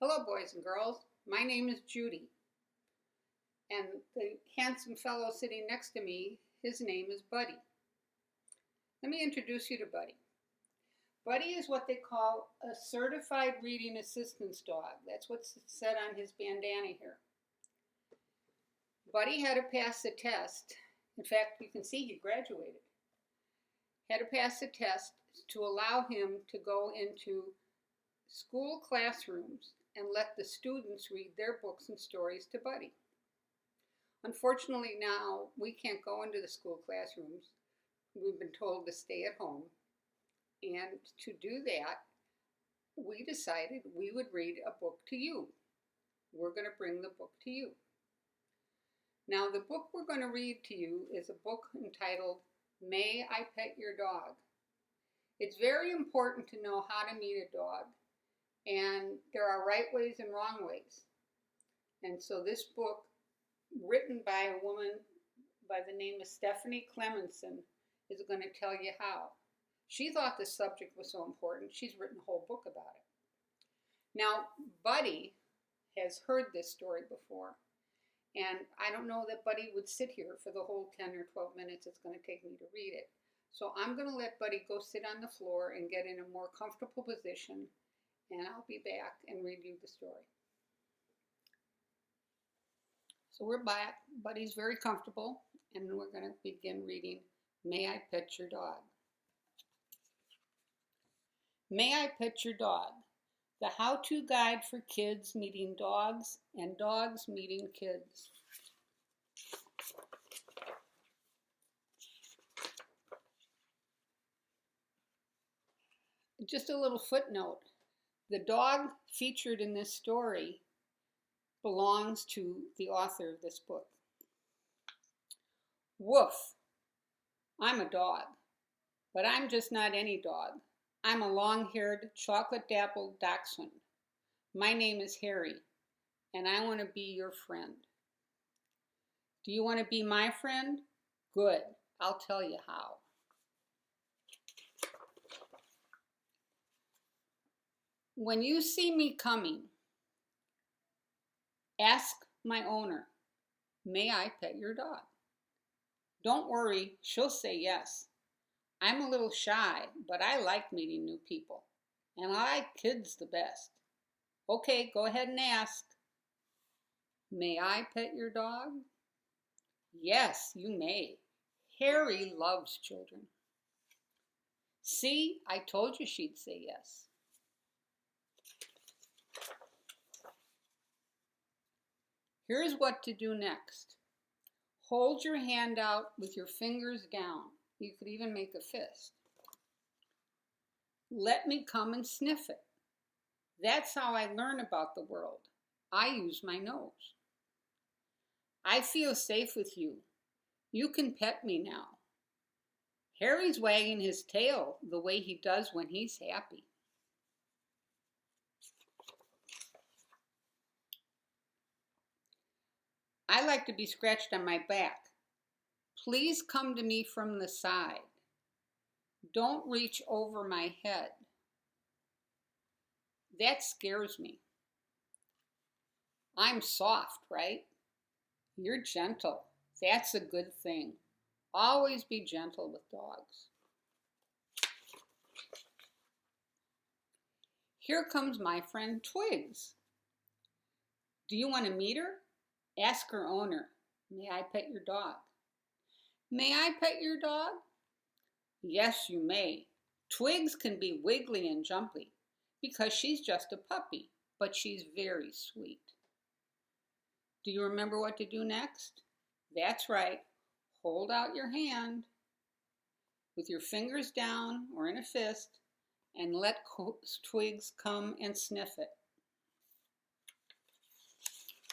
Hello, boys and girls. My name is Judy, and the handsome fellow sitting next to me, his name is Buddy. Let me introduce you to Buddy. Buddy is what they call a certified reading assistance dog. That's what's said on his bandana here. Buddy had to pass the test. In fact, you can see he graduated. Had to pass the test to allow him to go into school classrooms and let the students read their books and stories to Buddy. Unfortunately now, we can't go into the school classrooms. We've been told to stay at home. And to do that, we decided we would read a book to you. We're going to bring the book to you. Now, the book we're going to read to you is a book entitled, May I Pet Your Dog? It's very important to know how to meet a dog. And there are right ways and wrong ways. And so this book, written by a woman by the name of Stephanie Calmenson, is going to tell you how. She thought this subject was so important, she's written a whole book about it. Now, Buddy has heard this story before, and I don't know that Buddy would sit here for the whole 10 or 12 minutes it's going to take me to read it. So I'm going to let Buddy go sit on the floor and get in a more comfortable position, and I'll be back and read you the story. So we're back. Buddy's very comfortable, and we're going to begin reading May I Pet Your Dog? May I Pet Your Dog? The how-to guide for kids meeting dogs and dogs meeting kids. Just a little footnote. The dog featured in this story belongs to the author of this book. Woof. I'm a dog, but I'm just not any dog. I'm a long-haired, chocolate-dappled dachshund. My name is Harry, and I want to be your friend. Do you want to be my friend? Good. I'll tell you how. When you see me coming, ask my owner, may I pet your dog? Don't worry, she'll say yes. I'm a little shy, but I like meeting new people, and I like kids the best. Okay, go ahead and ask. May I pet your dog? Yes, you may. Harry loves children. See, I told you she'd say yes. Here's what to do next. Hold your hand out with your fingers down. You could even make a fist. Let me come and sniff it. That's how I learn about the world. I use my nose. I feel safe with you. You can pet me now. Harry's wagging his tail the way he does when he's happy. I like to be scratched on my back. Please come to me from the side. Don't reach over my head. That scares me. I'm soft, right? You're gentle. That's a good thing. Always be gentle with dogs. Here comes my friend Twigs. Do you want to meet her? Ask her owner, may I pet your dog? May I pet your dog? Yes, you may. Twigs can be wiggly and jumpy because she's just a puppy, but she's very sweet. Do you remember what to do next? That's right. Hold out your hand with your fingers down or in a fist and let Twigs come and sniff it.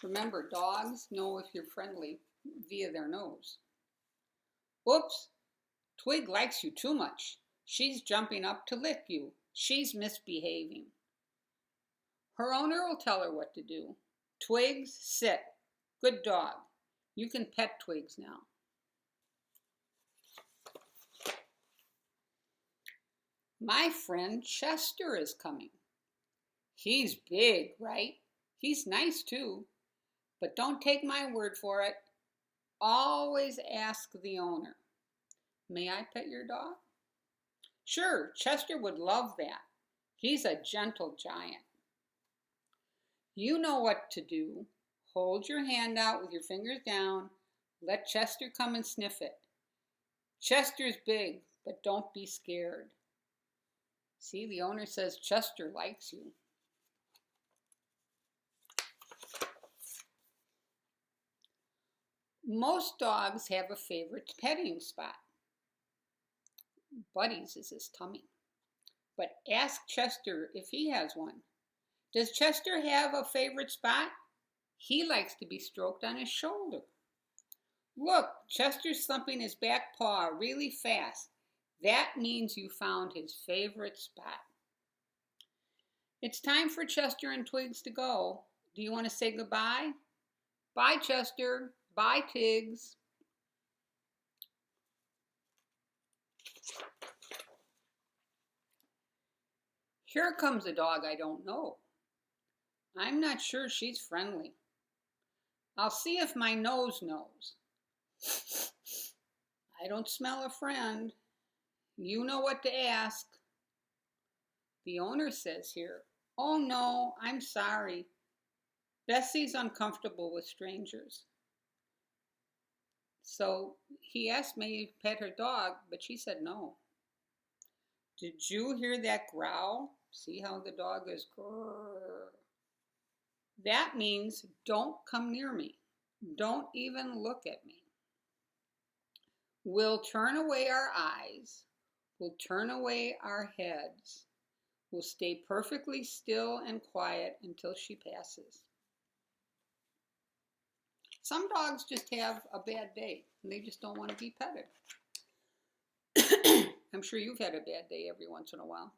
Remember, dogs know if you're friendly via their nose. Oops, Twig likes you too much. She's jumping up to lick you. She's misbehaving. Her owner will tell her what to do. Twigs, sit. Good dog. You can pet Twigs now. My friend Chester is coming. He's big, right? He's nice too. But don't take my word for it. Always ask the owner. May I pet your dog? Sure, Chester would love that. He's a gentle giant. You know what to do. Hold your hand out with your fingers down. Let Chester come and sniff it. Chester's big, but don't be scared. See, the owner says Chester likes you. Most dogs have a favorite petting spot. Buddy's is his tummy. But ask Chester if he has one. Does Chester have a favorite spot? He likes to be stroked on his shoulder. Look, Chester's thumping his back paw really fast. That means you found his favorite spot. It's time for Chester and Twigs to go. Do you want to say goodbye? Bye, Chester. Bye, Tiggs. Here comes a dog I don't know. I'm not sure she's friendly. I'll see if my nose knows. I don't smell a friend. You know what to ask. The owner says here, oh no, I'm sorry. Bessie's uncomfortable with strangers. So he asked me to pet her dog, but she said no. Did you hear that growl? See how the dog is grrr. That means don't come near me. Don't even look at me. We'll turn away our eyes. We'll turn away our heads. We'll stay perfectly still and quiet until she passes. Some dogs just have a bad day and they just don't want to be petted. I'm sure you've had a bad day every once in a while.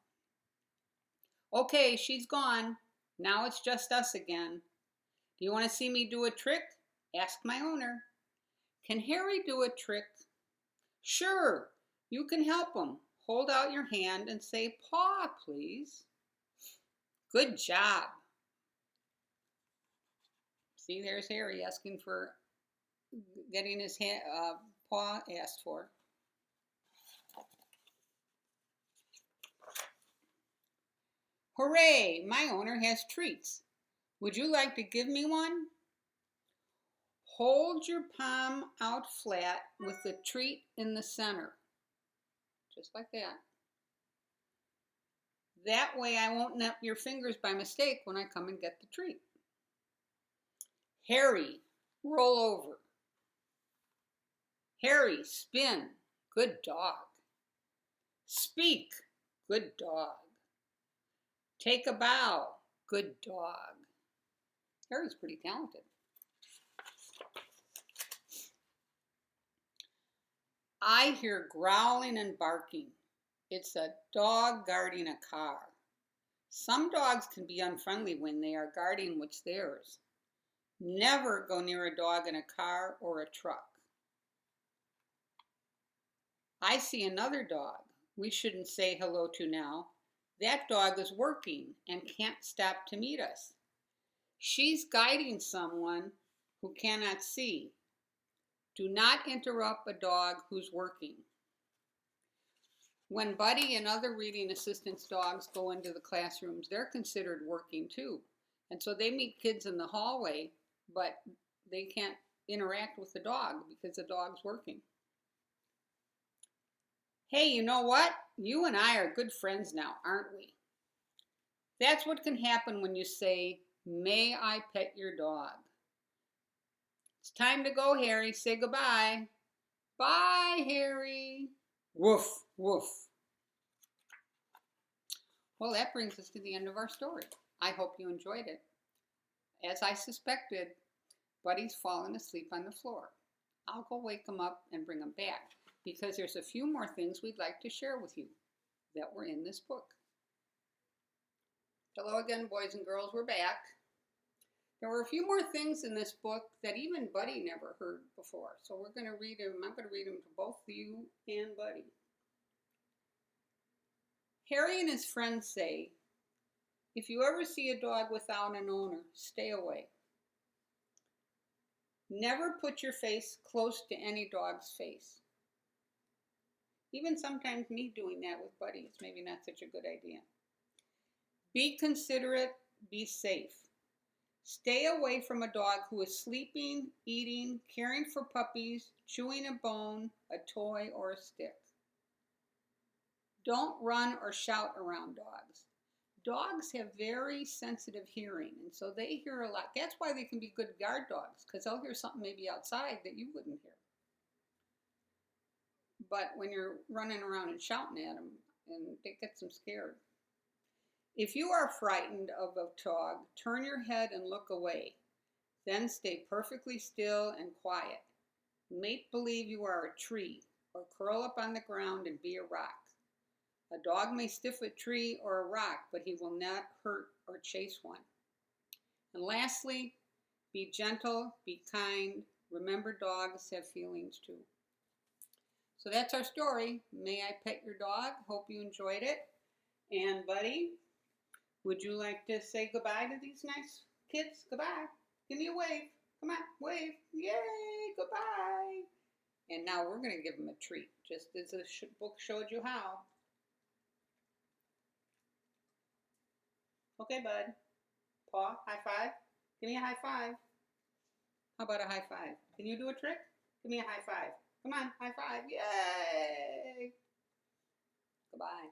Okay, she's gone. Now it's just us again. Do you want to see me do a trick? Ask my owner. Can Harry do a trick? Sure, you can help him. Hold out your hand and say paw, please. Good job. See, there's Harry asking for getting his paw asked for. Hooray, my owner has treats. Would you like to give me one? Hold your palm out flat with the treat in the center. Just like that. That way I won't nip your fingers by mistake when I come and get the treat. Harry, roll over. Harry, spin. Good dog. Speak. Good dog. Take a bow. Good dog. Harry's pretty talented. I hear growling and barking. It's a dog guarding a car. Some dogs can be unfriendly when they are guarding what's theirs. Never go near a dog in a car or a truck. I see another dog we shouldn't say hello to now. That dog is working and can't stop to meet us. She's guiding someone who cannot see. Do not interrupt a dog who's working. When Buddy and other reading assistance dogs go into the classrooms, they're considered working too. And so they meet kids in the hallway, but they can't interact with the dog because the dog's working. Hey, you know what? You and I are good friends now, aren't we? That's what can happen when you say, may I pet your dog? It's time to go, Harry. Say goodbye. Bye, Harry. Woof, woof. Well, that brings us to the end of our story. I hope you enjoyed it. As I suspected, Buddy's fallen asleep on the floor. I'll go wake him up and bring him back because there's a few more things we'd like to share with you that were in this book. Hello again, boys and girls. We're back. There were a few more things in this book that even Buddy never heard before. So we're going to read them. I'm going to read them to both you and Buddy. Harry and his friends say, If you ever see a dog without an owner, stay away. Never put your face close to any dog's face. Even sometimes me doing that with Buddy is maybe not such a good idea. Be considerate, be safe. Stay away from a dog who is sleeping, eating, caring for puppies, chewing a bone, a toy, or a stick. Don't run or shout around dogs. Dogs have very sensitive hearing, and so they hear a lot. That's why they can be good guard dogs, because they'll hear something maybe outside that you wouldn't hear. But when you're running around and shouting at them, and it gets them scared. If you are frightened of a dog, turn your head and look away. Then stay perfectly still and quiet. Make believe you are a tree, or curl up on the ground and be a rock. A dog may sniff a tree or a rock, but he will not hurt or chase one. And lastly, be gentle, be kind. Remember, dogs have feelings too. So that's our story. May I pet your dog? Hope you enjoyed it. And Buddy, would you like to say goodbye to these nice kids? Goodbye. Give me a wave. Come on, wave. Yay, goodbye. And now we're going to give them a treat, just as the book showed you how. Okay, bud. Paw, high five. Give me a high five. How about a high five? Can you do a trick? Give me a high five. Come on, high five. Yay. Goodbye.